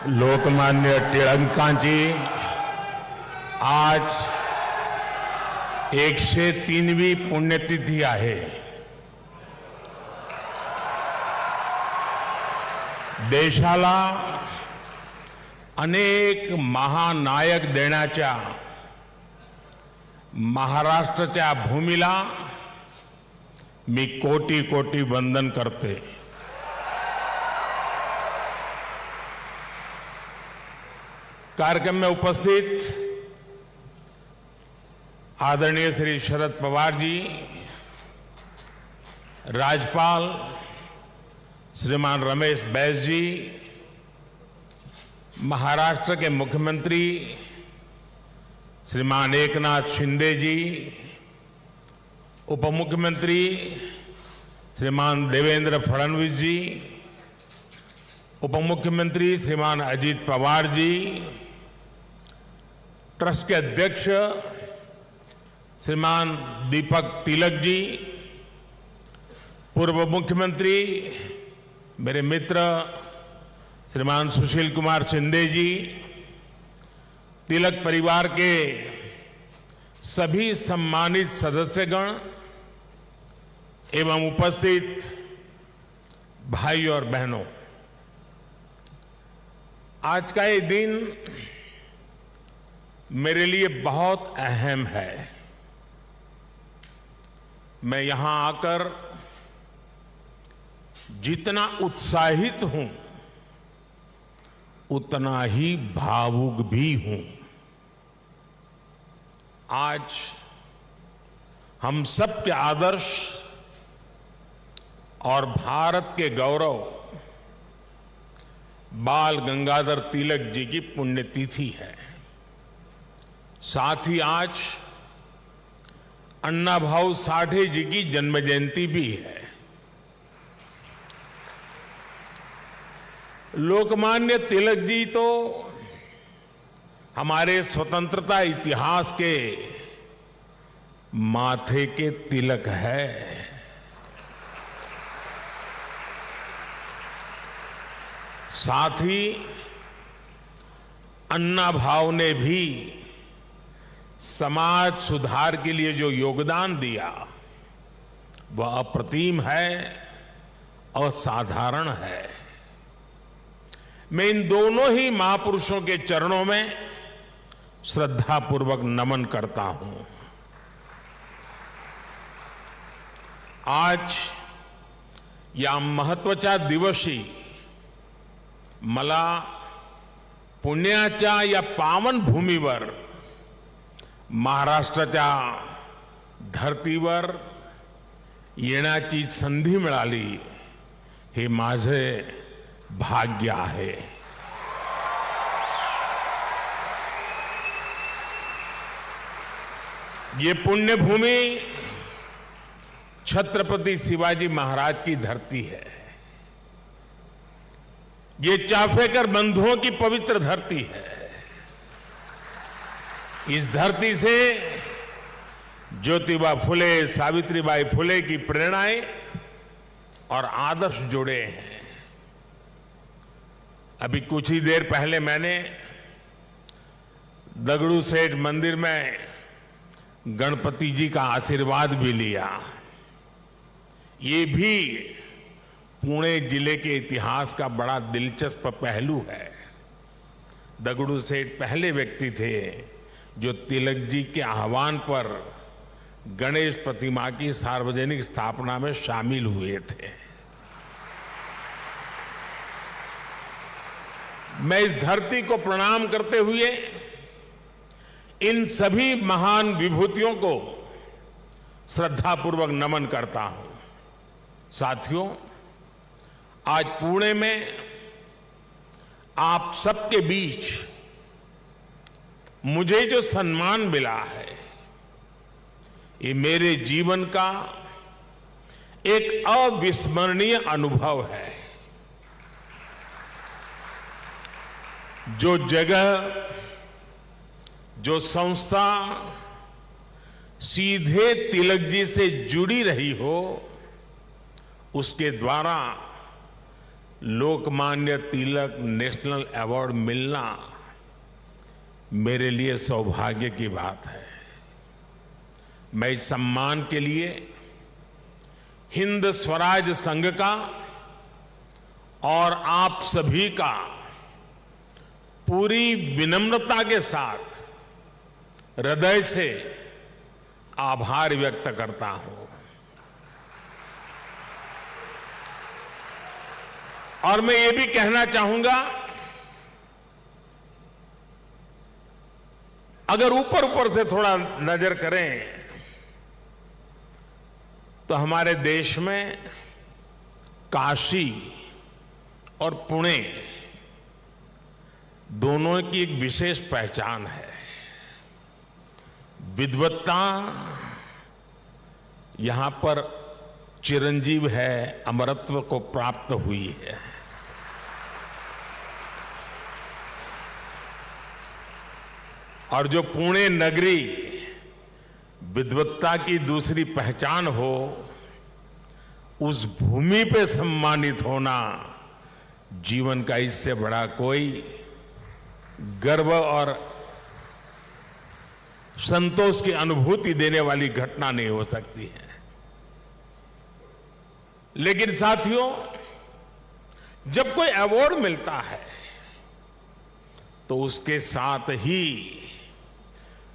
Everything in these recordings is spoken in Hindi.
लोकमान्य टिळकांची आज 103वी पुण्यतिथी आहे. देशाला अनेक महानायक देण्याच्या महाराष्ट्राच्या भूमीला मी कोटी कोटी वंदन करते. कार्यक्रम में उपस्थित आदरणीय श्री शरद पवार जी, राज्यपाल श्रीमान रमेश बैस जी, महाराष्ट्र के मुख्यमंत्री श्रीमान एकनाथ शिंदे जी, उप मुख्यमंत्री श्रीमान देवेंद्र फडणवीस जी, उप मुख्यमंत्री श्रीमान अजीत पवार जी, ट्रस्ट के अध्यक्ष श्रीमान दीपक तिलक जी, पूर्व मुख्यमंत्री मेरे मित्र श्रीमान सुशील कुमार शिंदे जी, तिलक परिवार के सभी सम्मानित सदस्यगण एवं उपस्थित भाई और बहनों, आज का ये दिन मेरे लिए बहुत अहम है. मैं यहां आकर जितना उत्साहित हूं उतना ही भावुक भी हूं. आज हम सब के आदर्श और भारत के गौरव बाल गंगाधर तिलक जी की पुण्यतिथि है. साथ ही आज अन्ना भाऊ साठे जी की जन्म जयंती भी है. लोकमान्य तिलक जी तो हमारे स्वतंत्रता इतिहास के माथे के तिलक है. साथ ही अन्ना भाऊ ने भी समाज सुधार के लिए जो योगदान दिया वह अप्रतिम है, असाधारण है. मैं इन दोनों ही महापुरुषों के चरणों में श्रद्धापूर्वक नमन करता हूं. आज या महत्वाचा दिवशी मला पुण्याच्या या पावन भूमीवर महाराष्ट्राच्या धर्तीवर येण्याची संधी मिळाली हे माझे भाग्य आहे. ये पुण्यभूमि छत्रपति शिवाजी महाराज की धरती है. ये चाफेकर बंधुओं की पवित्र धरती है. इस धरती से ज्योतिबा फुले, सावित्रीबाई फुले की प्रेरणाएं और आदर्श जुड़े हैं. अभी कुछ ही देर पहले मैंने दगड़ू सेठ मंदिर में गणपति जी का आशीर्वाद भी लिया. ये भी पुणे जिले के इतिहास का बड़ा दिलचस्प पहलू है. दगड़ू सेठ पहले व्यक्ति थे जो तिलक जी के आह्वान पर गणेश प्रतिमा की सार्वजनिक स्थापना में शामिल हुए थे. मैं इस धरती को प्रणाम करते हुए इन सभी महान विभूतियों को श्रद्धापूर्वक नमन करता हूं. साथियों, आज पुणे में आप सबके बीच मुझे जो सम्मान मिला है ये मेरे जीवन का एक अविस्मरणीय अनुभव है. जो जगह, जो संस्था सीधे तिलक जी से जुड़ी रही हो, उसके द्वारा लोकमान्य तिलक नेशनल अवार्ड मिलना मेरे लिए सौभाग्य की बात है। मैं इस सम्मान के लिए हिंद स्वराज संघ का और आप सभी का पूरी विनम्रता के साथ हृदय से आभार व्यक्त करता हूं। और मैं ये भी कहना चाहूंगा, अगर ऊपर ऊपर से थोड़ा नजर करें तो हमारे देश में काशी और पुणे दोनों की एक विशेष पहचान है। विद्वत्ता यहां पर चिरंजीव है, अमरत्व को प्राप्त हुई है। और जो पुणे नगरी विद्वत्ता की दूसरी पहचान हो, उस भूमि पे सम्मानित होना जीवन का इससे बड़ा कोई गर्व और संतोष की अनुभूति देने वाली घटना नहीं हो सकती है। लेकिन साथियों, जब कोई अवार्ड मिलता है तो उसके साथ ही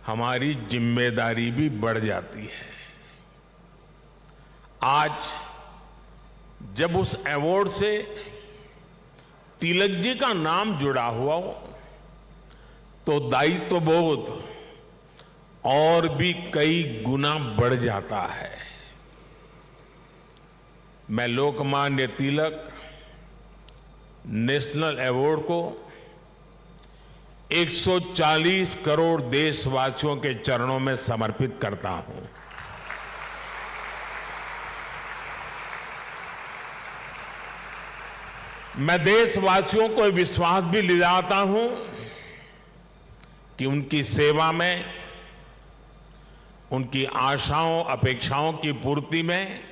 हमारी जिम्मेदारी भी बढ़ जाती है। आज जब उस अवार्ड से तिलक जी का नाम जुड़ा हुआ हो तो दायित्व बोध और भी कई गुना बढ़ जाता है। मैं लोकमान्य तिलक नेशनल अवार्ड को 140 करोड़ देशवासियों के चरणों में समर्पित करता हूं। मैं देशवासियों को विश्वास भी दिलाता हूं कि उनकी सेवा में, उनकी आशाओं अपेक्षाओं की पूर्ति में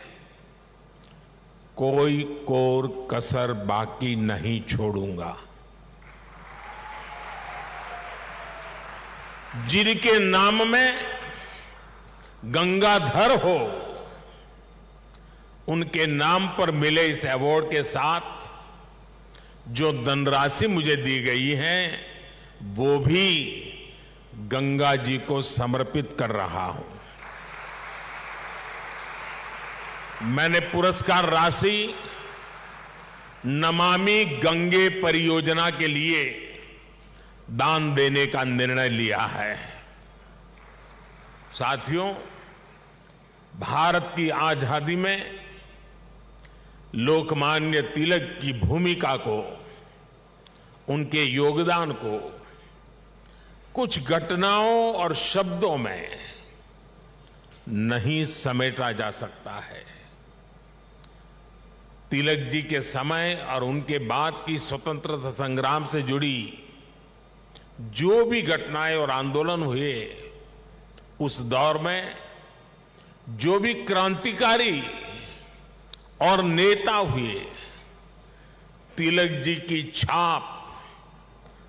कोई कोर कसर बाकी नहीं छोड़ूंगा। जिनके नाम में गंगाधर हो, उनके नाम पर मिले इस अवार्ड के साथ जो धनराशि मुझे दी गई है वो भी गंगा जी को समर्पित कर रहा हूं। मैंने पुरस्कार राशि नमामि गंगे परियोजना के लिए दान देने का निर्णय लिया है। साथियों, भारत की आजादी में लोकमान्य तिलक की भूमिका को, उनके योगदान को कुछ घटनाओं और शब्दों में नहीं समेटा जा सकता है। तिलक जी के समय और उनके बाद की स्वतंत्रता संग्राम से जुड़ी जो भी घटनाएं और आंदोलन हुए, उस दौर में जो भी क्रांतिकारी और नेता हुए, तिलक जी की छाप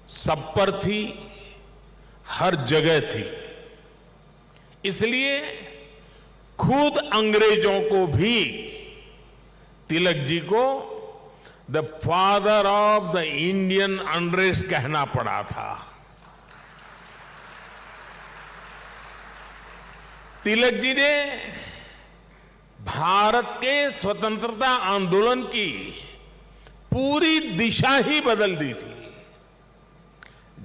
सब पर थी, हर जगह थी। इसलिए खुद अंग्रेजों को भी तिलक जी को the father of the Indian unrest कहना पड़ा था। तिलक जी ने भारत के स्वतंत्रता आंदोलन की पूरी दिशा ही बदल दी थी।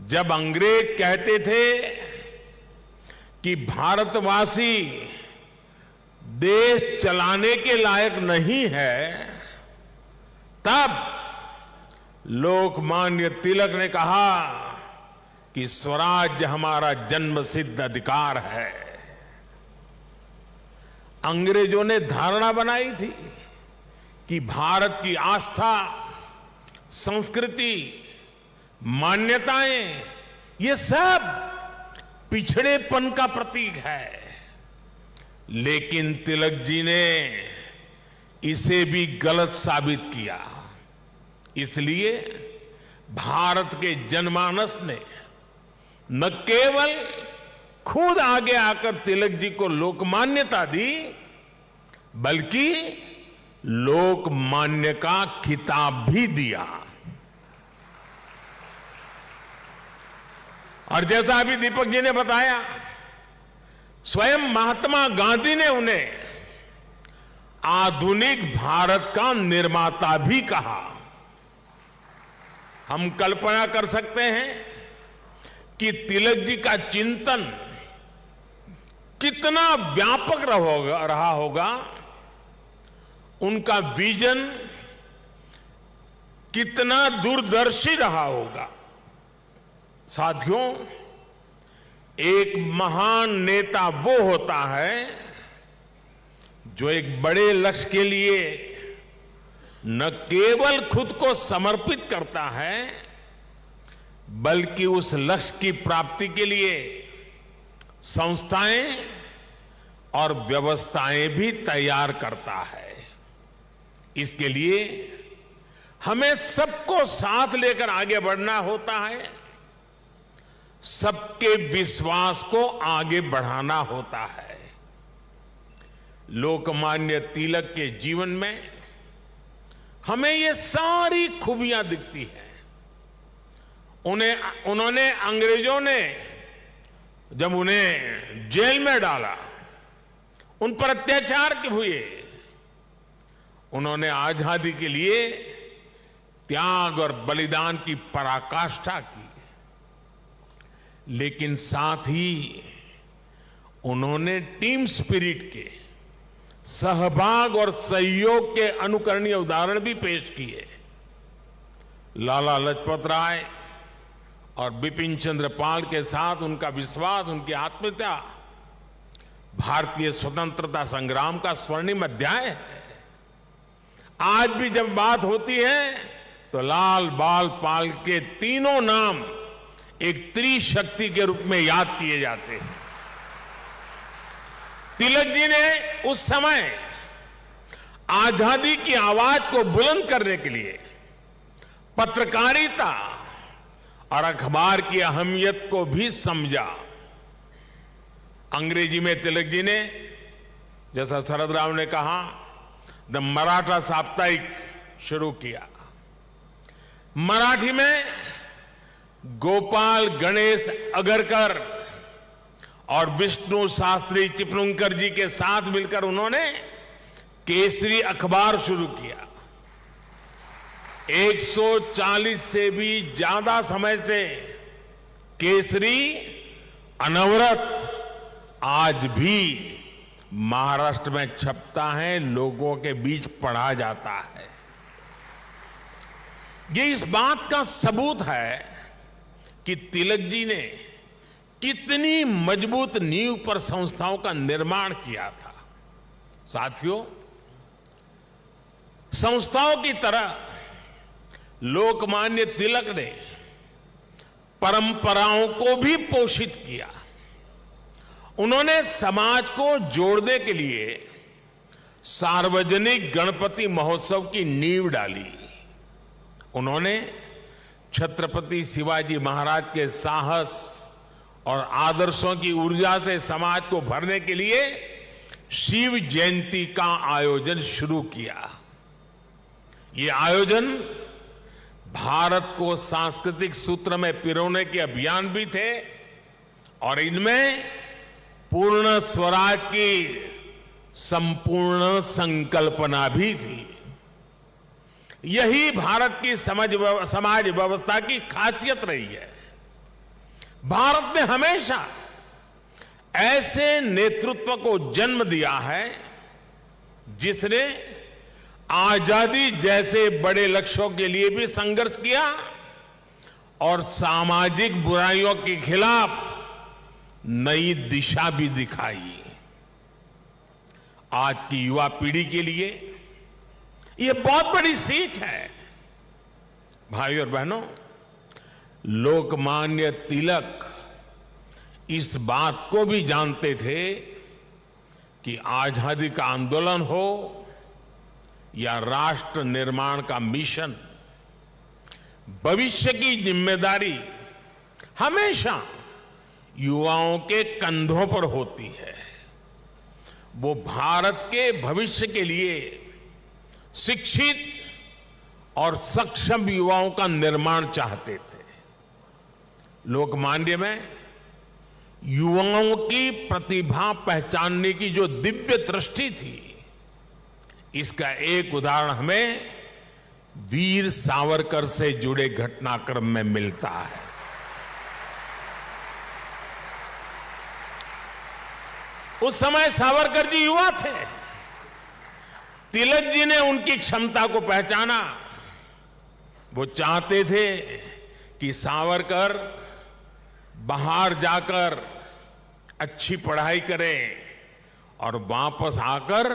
जब अंग्रेज कहते थे कि भारतवासी देश चलाने के लायक नहीं है, तब लोकमान्य तिलक ने कहा कि स्वराज्य हमारा जन्मसिद्ध अधिकार है। अंग्रेजों ने धारणा बनाई थी कि भारत की आस्था, संस्कृति, मान्यताएं, ये सब पिछड़ेपन का प्रतीक है। लेकिन तिलक जी ने इसे भी गलत साबित किया। इसलिए भारत के जनमानस ने न केवल खुद आगे आकर तिलक जी को लोकमान्यता दी, बल्कि लोकमान्य का खिताब भी दिया। और जैसा अभी दीपक जी ने बताया, स्वयं महात्मा गांधी ने उन्हें आधुनिक भारत का निर्माता भी कहा। हम कल्पना कर सकते हैं कि तिलक जी का चिंतन कितना व्यापक रहा होगा, उनका विजन कितना दूरदर्शी रहा होगा। साथियों, एक महान नेता वो होता है जो एक बड़े लक्ष्य के लिए न केवल खुद को समर्पित करता है, बल्कि उस लक्ष्य की प्राप्ति के लिए संस्थाएं और व्यवस्थाएं भी तैयार करता है। इसके लिए हमें सबको साथ लेकर आगे बढ़ना होता है, सबके विश्वास को आगे बढ़ाना होता है। लोकमान्य तिलक के जीवन में हमें ये सारी खूबियां दिखती हैं। उन्होंने अंग्रेजों ने जब उन्हें जेल में डाला, उन पर अत्याचार हुए, उन्होंने आजादी के लिए त्याग और बलिदान की पराकाष्ठा की, लेकिन साथ ही उन्होंने टीम स्पिरिट के, सहभाग और सहयोग के अनुकरणीय उदाहरण भी पेश किए। लाला लाजपत राय और बिपिन चंद्र पाल के साथ उनका विश्वास, उनकी आत्मीयता भारतीय स्वतंत्रता संग्राम का स्वर्णिम अध्याय है। आज भी जब बात होती है तो लाल बाल पाल के तीनों नाम एक त्रिशक्ति के रूप में याद किए जाते हैं। तिलक जी ने उस समय आजादी की आवाज को बुलंद करने के लिए पत्रकारिता और अखबार की अहमियत को भी समझा। अंग्रेजी में तिलक जी ने, जैसा शरद राव ने कहा, द मराठा साप्ताहिक शुरू किया। मराठी में गोपाल गणेश अगरकर और विष्णु शास्त्री चिपलुंकर जी के साथ मिलकर उन्होंने केसरी अखबार शुरू किया। 140 से भी ज्यादा समय से केसरी अनवरत आज भी महाराष्ट्र में छपता है, लोगों के बीच पढ़ा जाता है। ये इस बात का सबूत है कि तिलक जी ने कितनी मजबूत नींव पर संस्थाओं का निर्माण किया था। साथियों, संस्थाओं की तरह लोकमान्य तिलक ने परंपराओं को भी पोषित किया। उन्होंने समाज को जोड़ने के लिए सार्वजनिक गणपति महोत्सव की नींव डाली। उन्होंने छत्रपति शिवाजी महाराज के साहस और आदर्शों की ऊर्जा से समाज को भरने के लिए शिव जयंती का आयोजन शुरू किया। ये आयोजन भारत को सांस्कृतिक सूत्र में पिरोने के अभियान भी थे और इनमें पूर्ण स्वराज की संपूर्ण संकल्पना भी थी। यही भारत की समाज व्यवस्था की खासियत रही है। भारत ने हमेशा ऐसे नेतृत्व को जन्म दिया है जिसने आजादी जैसे बड़े लक्ष्यों के लिए भी संघर्ष किया और सामाजिक बुराइयों के खिलाफ नई दिशा भी दिखाई। आज की युवा पीढ़ी के लिए यह बहुत बड़ी सीख है। भाइयों और बहनों, लोकमान्य तिलक इस बात को भी जानते थे कि आजादी का आंदोलन हो या राष्ट्र निर्माण का मिशन, भविष्य की जिम्मेदारी हमेशा युवाओं के कंधों पर होती है। वो भारत के भविष्य के लिए शिक्षित और सक्षम युवाओं का निर्माण चाहते थे। लोकमान्य में युवाओं की प्रतिभा पहचानने की जो दिव्य दृष्टि थी, इसका एक उदाहरण हमें वीर सावरकर से जुड़े घटनाक्रम में मिलता है। उस समय सावरकर जी युवा थे। तिलक जी ने उनकी क्षमता को पहचाना। वो चाहते थे कि सावरकर बाहर जाकर अच्छी पढ़ाई करें और वापस आकर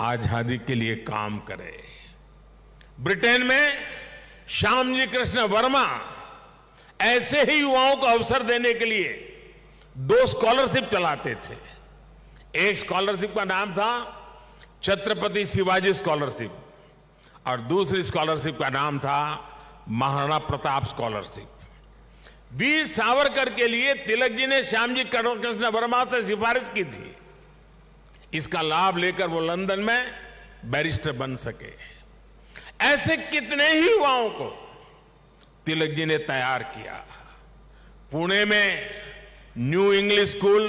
आजादी के लिए काम करें। ब्रिटेन में श्यामजी कृष्ण वर्मा ऐसे ही युवाओं को अवसर देने के लिए 2 स्कॉलरशिप चलाते थे। एक स्कॉलरशिप का नाम था छत्रपति शिवाजी स्कॉलरशिप और दूसरी स्कॉलरशिप का नाम था महाराणा प्रताप स्कॉलरशिप। वीर सावरकर के लिए तिलक जी ने श्यामजी कृष्ण वर्मा से सिफारिश की थी। इसका लाभ लेकर वो लंदन में बैरिस्टर बन सके। ऐसे कितने ही युवाओं को तिलक जी ने तैयार किया। पुणे में new English school,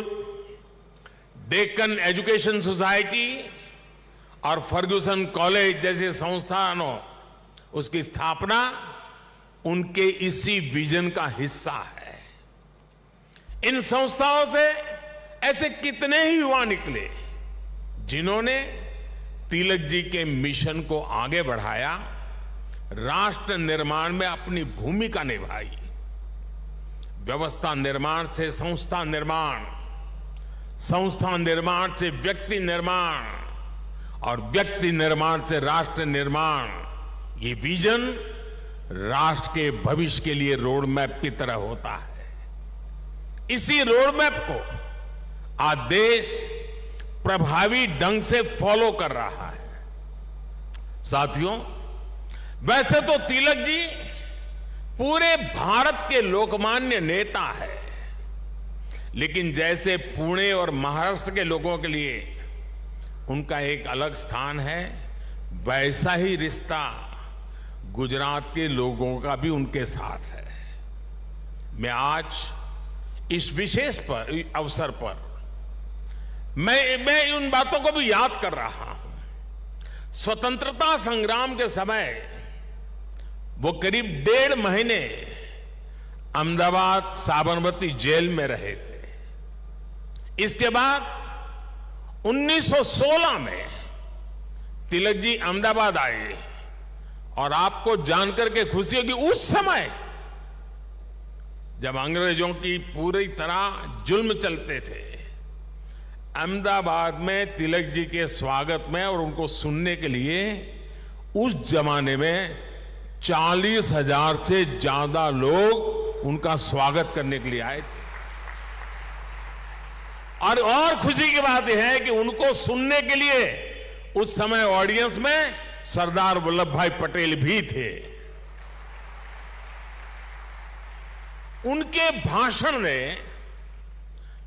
Deccan education society और फर्ग्यूसन कॉलेज जैसे संस्थानों, उसकी स्थापना उनके इसी विजन का हिस्सा है। इन संस्थाओं से ऐसे कितने ही युवा निकले जिन्होंने तिलक जी के मिशन को आगे बढ़ाया, राष्ट्र निर्माण में अपनी भूमिका निभाई। व्यवस्था निर्माण से संस्था निर्माण, संस्था निर्माण से व्यक्ति निर्माण और व्यक्ति निर्माण से राष्ट्र निर्माण, ये विजन राष्ट्र के भविष्य के लिए रोड मैप की तरह होता है। इसी रोड मैप को आज देश प्रभावी ढंग से फॉलो कर रहा है। साथियों, वैसे तो तिलक जी पूरे भारत के लोकमान्य नेता है, लेकिन जैसे पुणे और महाराष्ट्र के लोगों के लिए उनका एक अलग स्थान है, वैसा ही रिश्ता गुजरात के लोगों का भी उनके साथ है। मैं आज इस विशेष अवसर पर मैं उन बातों को भी याद कर रहा हूं। स्वतंत्रता संग्राम के समय वो करीब 1.5 महीने अहमदाबाद साबरमती जेल में रहे थे। इसके बाद 1916 में तिलक जी अहमदाबाद आए और आपको जानकर के खुशी होगी, उस समय जब अंग्रेजों की पूरी तरह जुल्म चलते थे, अहमदाबाद में तिलक जी के स्वागत में और उनको सुनने के लिए उस जमाने में 40,000 से ज्यादा लोग उनका स्वागत करने के लिए आए थे। और खुशी की बात यह है कि उनको सुनने के लिए उस समय ऑडियंस में सरदार वल्लभ भाई पटेल भी थे। उनके भाषण ने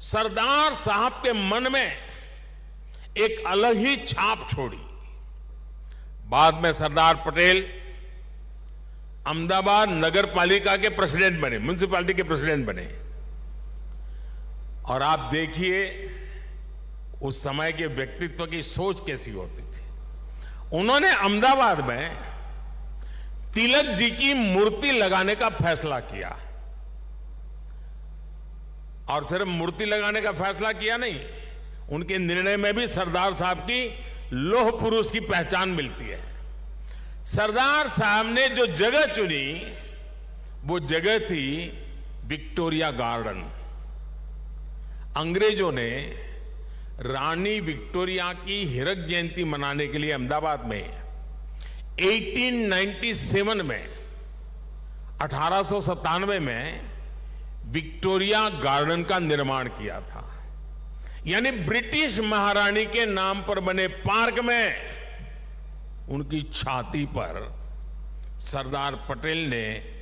सरदार साहब के मन में एक अलग ही छाप छोड़ी। बाद में सरदार पटेल अहमदाबाद नगर पालिका के प्रेसिडेंट बने, म्युनिसिपैलिटी के प्रेसिडेंट बने। और आप देखिए उस समय के व्यक्तित्व की सोच कैसी होती थी। उन्होंने अहमदाबाद में तिलक जी की मूर्ति लगाने का फैसला किया। और सिर्फ मूर्ति लगाने का फैसला किया नहीं, उनके निर्णय में भी सरदार साहब की लौह पुरुष की पहचान मिलती है। सरदार साहब ने जो जगह चुनी वो जगह थी विक्टोरिया गार्डन। अंग्रेजों ने रानी विक्टोरिया की हीरक जयंती मनाने के लिए अहमदाबाद में 1897 में 1897 में विक्टोरिया गार्डन का निर्माण किया था। यानी ब्रिटिश महारानी के नाम पर बने पार्क में उनकी छाती पर सरदार पटेल ने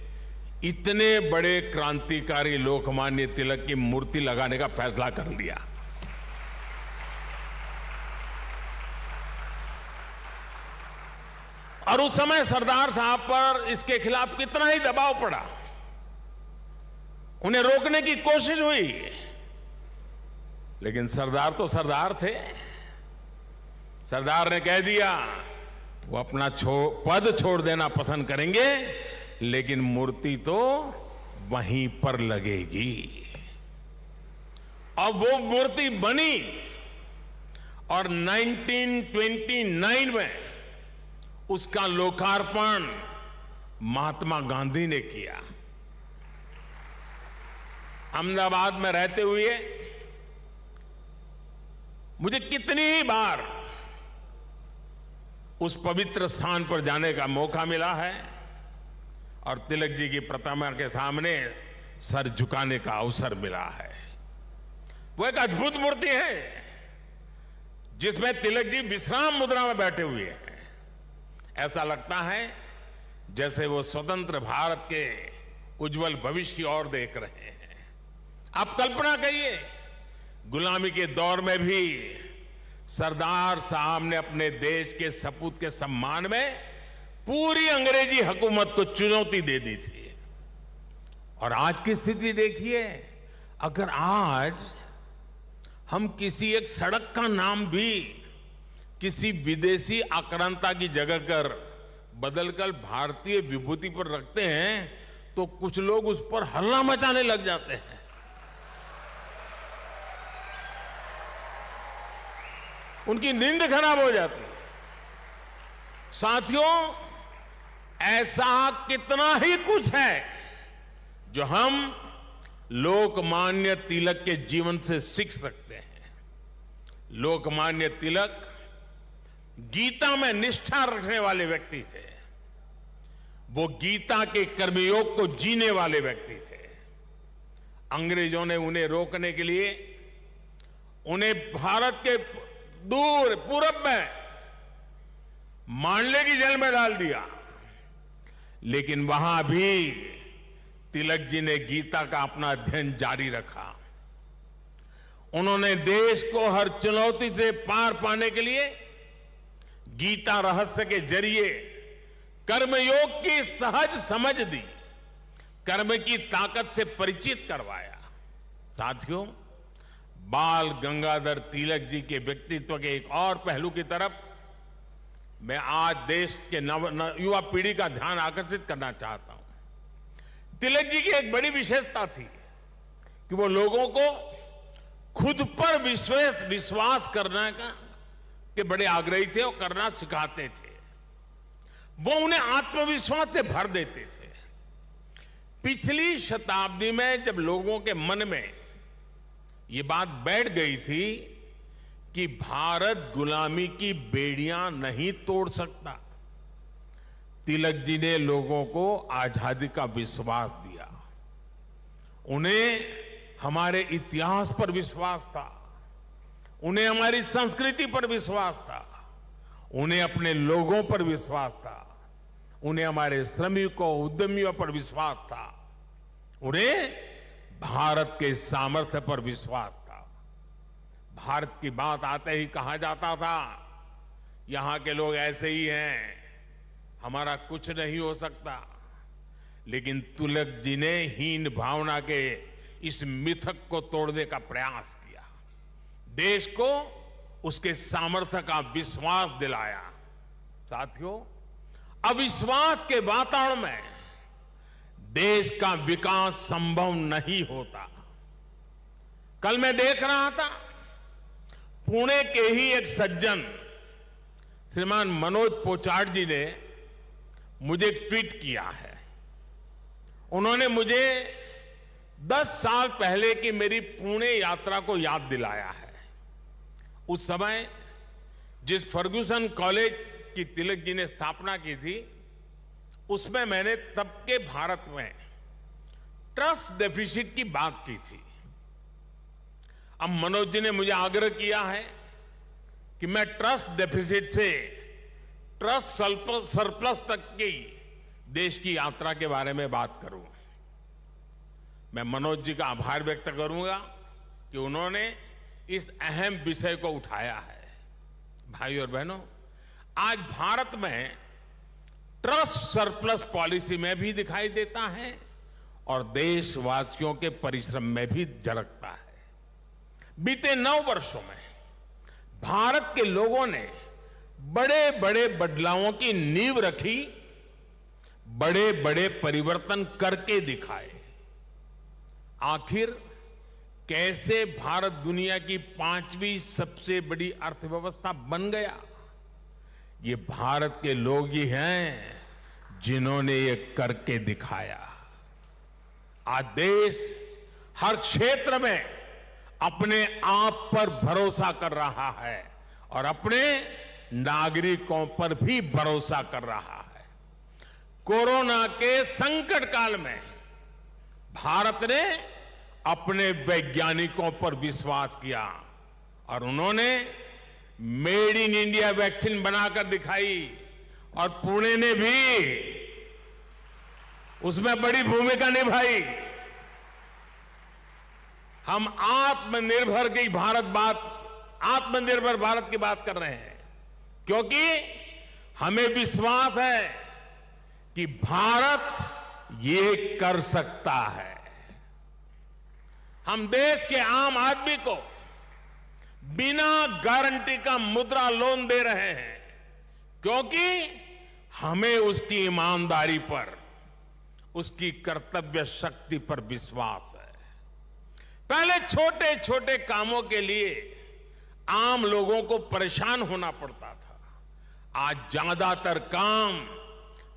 इतने बड़े क्रांतिकारी लोकमान्य तिलक की मूर्ति लगाने का फैसला कर लिया। और उस समय सरदार साहब पर इसके खिलाफ कितना ही दबाव पड़ा, उन्हें रोकने की कोशिश हुई, लेकिन सरदार तो सरदार थे। सरदार ने कह दिया वो अपना पद छोड़ देना पसंद करेंगे, लेकिन मूर्ति तो वहीं पर लगेगी। और वो मूर्ति बनी और 1929 में उसका लोकार्पण महात्मा गांधी ने किया। अहमदाबाद में रहते हुए मुझे कितनी ही बार उस पवित्र स्थान पर जाने का मौका मिला है और तिलक जी की प्रतिमा के सामने सर झुकाने का अवसर मिला है। वो एक अद्भुत मूर्ति है जिसमें तिलक जी विश्राम मुद्रा में बैठे हुए हैं। ऐसा लगता है जैसे वो स्वतंत्र भारत के उज्जवल भविष्य की ओर देख रहे हैं। आप कल्पना करिए, गुलामी के दौर में भी सरदार साहब ने अपने देश के सपूत के सम्मान में पूरी अंग्रेजी हुकूमत को चुनौती दे दी थी। और आज की स्थिति देखिए, अगर आज हम किसी एक सड़क का नाम भी किसी विदेशी आक्रांता की जगह कर बदलकर भारतीय विभूति पर रखते हैं तो कुछ लोग उस पर हल्ला मचाने लग जाते हैं। उनकी नींद खराब हो जाती है। साथियों, ऐसा कितना ही कुछ है जो हम लोकमान्य तिलक के जीवन से सीख सकते हैं। लोकमान्य तिलक गीता में निष्ठा रखने वाले व्यक्ति थे। वो गीता के कर्मयोग को जीने वाले व्यक्ति थे। अंग्रेजों ने उन्हें रोकने के लिए उन्हें भारत के दूर पूरब में मांडले की जेल में डाल दिया, लेकिन वहां भी तिलक जी ने गीता का अपना अध्ययन जारी रखा। उन्होंने देश को हर चुनौती से पार पाने के लिए गीता रहस्य के जरिए कर्मयोग की सहज समझ दी, कर्म की ताकत से परिचित करवाया। साथियों, बाल गंगाधर तिलक जी के व्यक्तित्व के एक और पहलू की तरफ मैं आज देश के युवा पीढ़ी का ध्यान आकर्षित करना चाहता हूं। तिलक जी की एक बड़ी विशेषता थी कि वो लोगों को खुद पर विश्वास करने के बड़े आग्रही थे और करना सिखाते थे। वो उन्हें आत्मविश्वास से भर देते थे। पिछली शताब्दी में जब लोगों के मन में ये बात बैठ गई थी कि भारत गुलामी की बेड़ियां नहीं तोड़ सकता, तिलक जी ने लोगों को आजादी का विश्वास दिया। उन्हें हमारे इतिहास पर विश्वास था, उन्हें हमारी संस्कृति पर विश्वास था, उन्हें अपने लोगों पर विश्वास था, उन्हें हमारे श्रमिकों उद्यमियों पर विश्वास था, उन्हें भारत के सामर्थ्य पर विश्वास था। भारत की बात आते ही कहा जाता था यहां के लोग ऐसे ही हैं, हमारा कुछ नहीं हो सकता। लेकिन तिलक जी ने हीन भावना के इस मिथक को तोड़ने का प्रयास किया, देश को उसके सामर्थ्य का विश्वास दिलाया। साथियों, अविश्वास के वातावरण में देश का विकास संभव नहीं होता। कल मैं देख रहा था, पुणे के ही एक सज्जन श्रीमान मनोज पोचाट जी ने मुझे एक ट्वीट किया है। उन्होंने मुझे 10 साल पहले की मेरी पुणे यात्रा को याद दिलाया है। उस समय जिस फर्ग्यूसन कॉलेज की तिलक जी ने स्थापना की थी, उसमें मैंने तब के भारत में ट्रस्ट डेफिसिट की बात की थी। अब मनोज जी ने मुझे आग्रह किया है कि मैं ट्रस्ट डेफिसिट से ट्रस्ट सरप्लस तक की देश की यात्रा के बारे में बात करूं। मैं मनोज जी का आभार व्यक्त करूंगा कि उन्होंने इस अहम विषय को उठाया है। भाइयों और बहनों, आज भारत में ट्रस्ट सरप्लस पॉलिसी में भी दिखाई देता है और देशवासियों के परिश्रम में भी झलकता है। बीते 9 वर्षों में भारत के लोगों ने बड़े बड़े बदलावों की नींव रखी, बड़े बड़े परिवर्तन करके दिखाए। आखिर कैसे भारत दुनिया की 5वीं सबसे बड़ी अर्थव्यवस्था बन गया? ये भारत के लोग ही हैं जिन्होंने ये करके दिखाया। आज देश हर क्षेत्र में अपने आप पर भरोसा कर रहा है और अपने नागरिकों पर भी भरोसा कर रहा है। कोरोना के संकट काल में भारत ने अपने वैज्ञानिकों पर विश्वास किया और उन्होंने मेड इन इंडिया वैक्सीन बनाकर दिखाई और पुणे ने भी उसमें बड़ी भूमिका निभाई। हम आत्मनिर्भर भारत की बात कर रहे हैं क्योंकि हमें विश्वास है कि भारत ये कर सकता है। हम देश के आम आदमी को बिना गारंटी का मुद्रा लोन दे रहे हैं क्योंकि हमें उसकी ईमानदारी पर, उसकी कर्तव्य शक्ति पर विश्वास है। पहले छोटे छोटे कामों के लिए आम लोगों को परेशान होना पड़ता था। आज ज्यादातर काम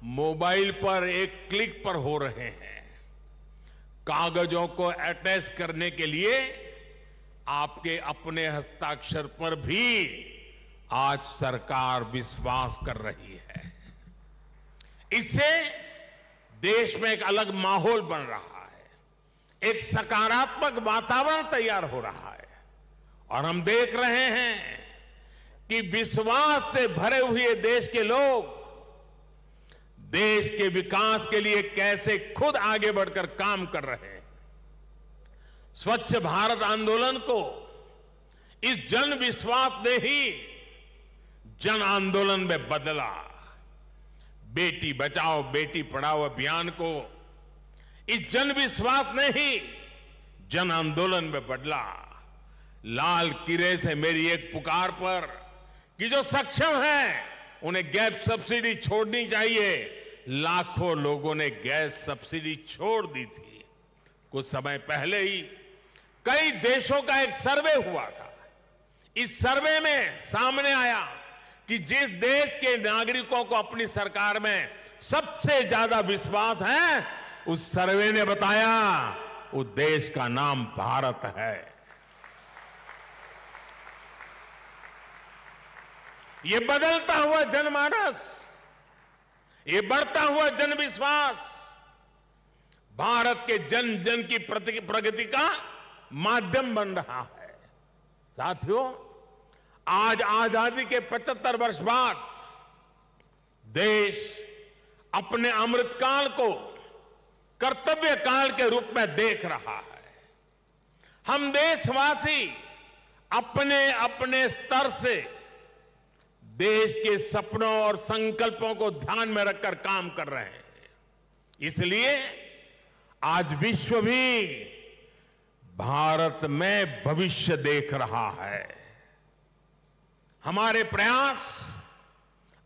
मोबाइल पर एक क्लिक पर हो रहे हैं। कागजों को अटैच करने के लिए आपके अपने हस्ताक्षर पर भी आज सरकार विश्वास कर रही है। इससे देश में एक अलग माहौल बन रहा है, एक सकारात्मक वातावरण तैयार हो रहा है और हम देख रहे हैं कि विश्वास से भरे हुए देश के लोग देश के विकास के लिए कैसे खुद आगे बढ़कर काम कर रहे हैं। स्वच्छ भारत आंदोलन को इस जन विश्वास ने ही जन आंदोलन में बदला। बेटी बचाओ बेटी पढ़ाओ अभियान को इस जन विश्वास ने ही जन आंदोलन में बदला। लाल किले से मेरी एक पुकार पर कि जो सक्षम हैं उन्हें गैस सब्सिडी छोड़नी चाहिए, लाखों लोगों ने गैस सब्सिडी छोड़ दी थी। कुछ समय पहले ही कई देशों का एक सर्वे हुआ था। इस सर्वे में सामने आया कि जिस देश के नागरिकों को अपनी सरकार में सबसे ज्यादा विश्वास है, उस सर्वे ने बताया उस देश का नाम भारत है। ये बदलता हुआ जनमानस, ये बढ़ता हुआ जनविश्वास भारत के जन जन की प्रगति का माध्यम बन रहा है। साथियों, आज आजादी के 75 वर्ष बाद देश अपने अमृतकाल को कर्तव्य काल के रूप में देख रहा है। हम देशवासी अपने अपने स्तर से देश के सपनों और संकल्पों को ध्यान में रखकर काम कर रहे हैं। इसलिए आज विश्व भी भारत में भविष्य देख रहा है। हमारे प्रयास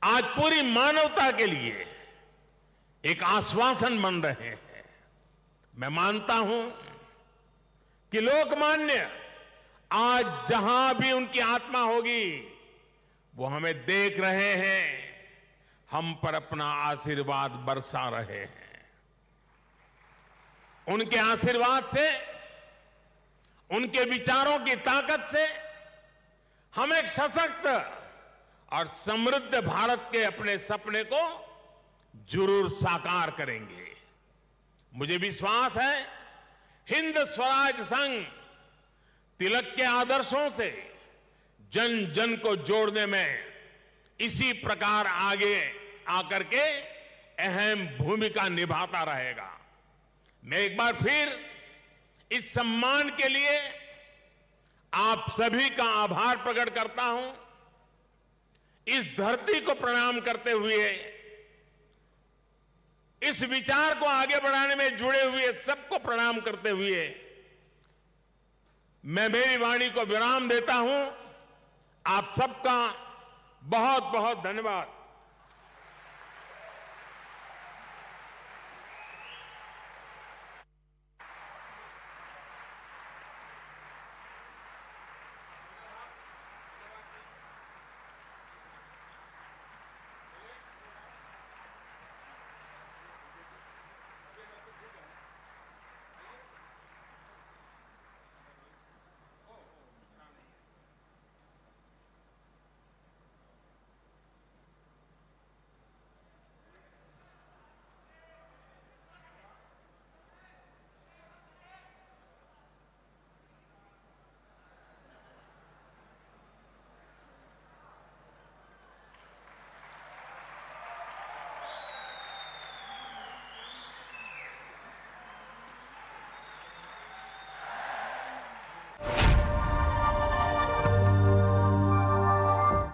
आज पूरी मानवता के लिए एक आश्वासन बन रहे हैं। मैं मानता हूं कि लोकमान्य आज जहां भी उनकी आत्मा होगी वो हमें देख रहे हैं, हम पर अपना आशीर्वाद बरसा रहे हैं। उनके आशीर्वाद से, उनके विचारों की ताकत से हम एक सशक्त और समृद्ध भारत के अपने सपने को जरूर साकार करेंगे। मुझे विश्वास है हिंद स्वराज संघ तिलक के आदर्शों से जन जन को जोड़ने में इसी प्रकार आगे आकर के अहम भूमिका निभाता रहेगा। मैं एक बार फिर इस सम्मान के लिए आप सभी का आभार प्रकट करता हूं। इस धरती को प्रणाम करते हुए, इस विचार को आगे बढ़ाने में जुड़े हुए सबको प्रणाम करते हुए मैं मेरी वाणी को विराम देता हूं। आप सबका बहुत बहुत धन्यवाद।